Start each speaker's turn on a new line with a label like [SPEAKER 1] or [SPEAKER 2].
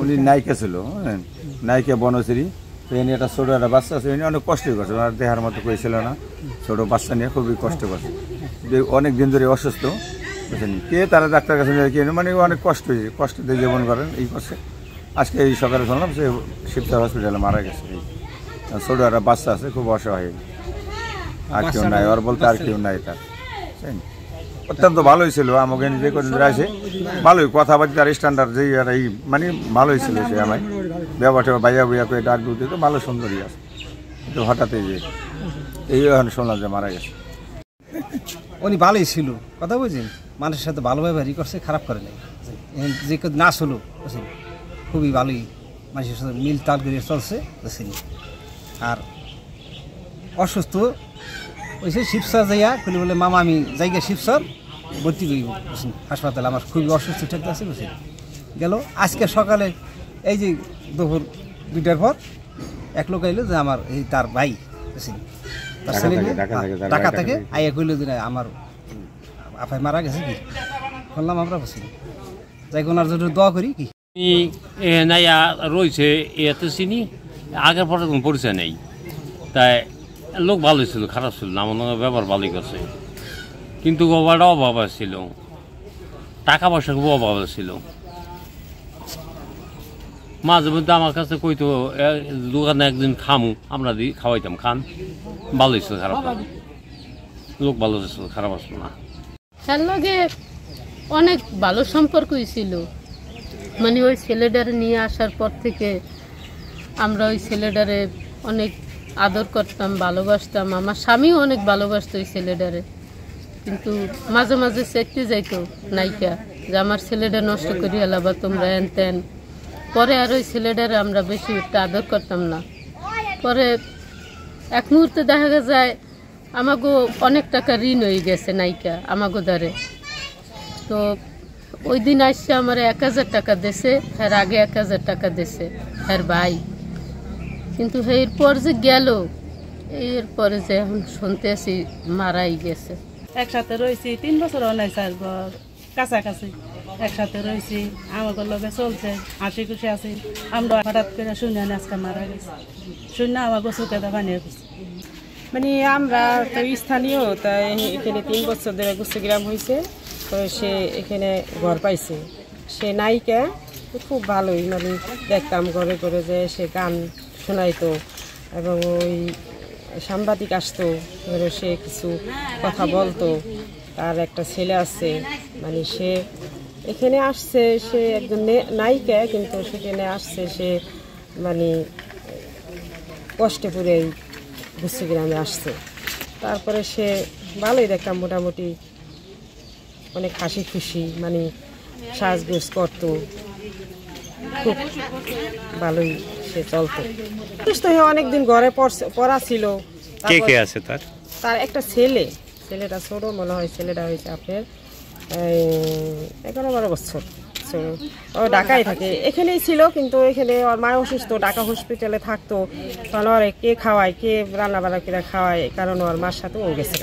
[SPEAKER 1] উনি নায়িকা ছিল, হ্যাঁ নায়িকা বনশ্রী। তো এনে একটা ছোটো একটা বাচ্চা আছে, এনে অনেক কষ্ট করছে, ওনার দেহার মতো কেউ ছিল না, ছোটো বাচ্চা নিয়ে খুবই কষ্ট করছে, অনেক দিন ধরে অসুস্থ বুঝছেন। কে তারা ডাক্তার কাছে কে মানে অনেক কষ্ট হয়েছে, কষ্ট দিয়ে জীবন করেন এই করছে। আজকে এই সকালে শুনলাম সে শিবচর হসপিটালে মারা গেছে। ছোটো একটা বাচ্চা আছে, খুব অসহায়, আর কেউ নাই ওর বলতে, আর কেউ নাই তার। অত্যন্ত ভালোই ছিল, আমাকে যে কদিন আছে ভালোই কথাবার্তা স্ট্যান্ডার্ড যেই আর এই মানে ভালোই ছিল সে। আমার ব্যবহারটা বাইয়া বইয়া করে ডাক দিতে তো ভালো সুন্দরই আছে, কিন্তু হঠাৎ এই এখন শুনলাম যে মারা গেছে।
[SPEAKER 2] উনি ভালোই ছিল, কথা বুঝছেন, মানুষের সাথে ভালো ব্যবহারই করছে, খারাপ করে নাই। যে নাচ হলো বুঝছেন, খুবই ভালোই মানুষের সাথে মিল তাল করে চলছে বুঝছেন। আর অসুস্থ ওইসে শিবচর যাইয়া খুলে বলে, মামা আমি জায়গা শিবচর ভর্তি করি বুঝছেন হাসপাতালে, আমার খুবই অসুস্থ থাকতে আছে বুঝছেন। গেল আজকে সকালে এই যে দুপুর 2টার পর এক লোক আইলো যে আমার এই তার ভাই বুঝছেন, তার ছেলে ঢাকা থেকে আইয়া কইল যে আমার আপাই মারা গেছে, কি বললাম আমরা বুঝছি যাই ওনার জন্য দোয়া করি। কি
[SPEAKER 3] নাইয়া রয়েছে এতে চিনি, আগের পরে কোনো পরিচয় নেই, তাই লোক ভালোই ছিল, খারাপ ছিল না, আমার ব্যবহার ভালোই করছে, কিন্তু ওভারটা অভাব ছিল, টাকা পয়সা খুব অভাব ছিল। মাঝে মধ্যে আমার কাছে কইতো দোকানে একদিন খামু, আমরা দিই খাওয়াইতাম, খান। ভালোই ছিল, খারাপ লোক ভালো ছিল, খারাপ আসলো না।
[SPEAKER 4] তার লগে অনেক ভালো সম্পর্কই ছিল, মানে ওই ছেলেটারে নিয়ে আসার পর থেকে আমরা ওই ছেলেটারে অনেক আদর করতাম, ভালোবাসতাম। আমার স্বামীও অনেক ভালোবাসত ওই ছেলেটারে, কিন্তু মাঝে মাঝে চেকতে যাইতো নায়িকা যে আমার ছেলেটা নষ্ট করি এলাবা তোমরা এন তেন। পরে আর ওই ছেলেটারে আমরা বেশি একটা আদর করতাম না। পরে এক মুহূর্তে দেখা যায় আমাগো অনেক টাকা ঋণ হয়ে গেছে নায়িকা আমাগো দ্বারে। তো ওই দিন আসছে আমার 1000 টাকা দিয়েছে, এর আগে 1000 টাকা দিয়েছে এর ভাই, কিন্তু এরপর যে গেল, এরপরে যে এখন শুনতে আসি মারাই গেছে।
[SPEAKER 5] একসাথে রয়েছি 3 বছর অনেক কাছাকাছি একসাথে রয়েছি, আমাকে লগে চলছে, হাসি খুশি আছি। আমরা হঠাৎ করে শুনে আজকে মারা গেছে, শুনে আমাকে চোখে দেখা নিয়ে গেছে।
[SPEAKER 6] মানে আমরা তো স্থানীয়, তাই এখানে 3 বছর ধরে গুচ্ছগ্রাম হয়েছে, তো সে এখানে ঘর পাইছে। সে নায়িকা খুব ভালোই, মানে দেখতাম ঘরে ঘরে যে সে গান শোনাইতো, এবং ওই সাংবাদিক আসতো, সে কিছু কথা বলতো। তার একটা ছেলে আছে, মানে সে এখানে আসছে, সে একজন নায়িকা, কিন্তু সেখানে আসছে সে মানে কষ্টে পড়ে গুচ্ছগ্রামে আসছে। তারপরে সে ভালোই দেখতাম, মোটামুটি অনেক হাসি খুশি, মানে সাজগোজ করতো, খুব ভালোই সে চলতো। সুস্থ হয়ে অনেকদিন ঘরে পড়া ছিল।
[SPEAKER 7] কে কে আছে তার?
[SPEAKER 6] তার একটা ছেলেটা ছোট মনে হয়, ছেলেটা হয়েছে আপনার 11-12 বছর। ও ঢাকায় থাকে, এখানেই ছিল, কিন্তু এখানে ওর মা অসুস্থ, ঢাকা হসপিটালে থাকতো। তখন ওর কে খাওয়ায়, কে রান্না বান্না করে খাওয়ায়, কারণ ওর মার সাথে ও গেছে।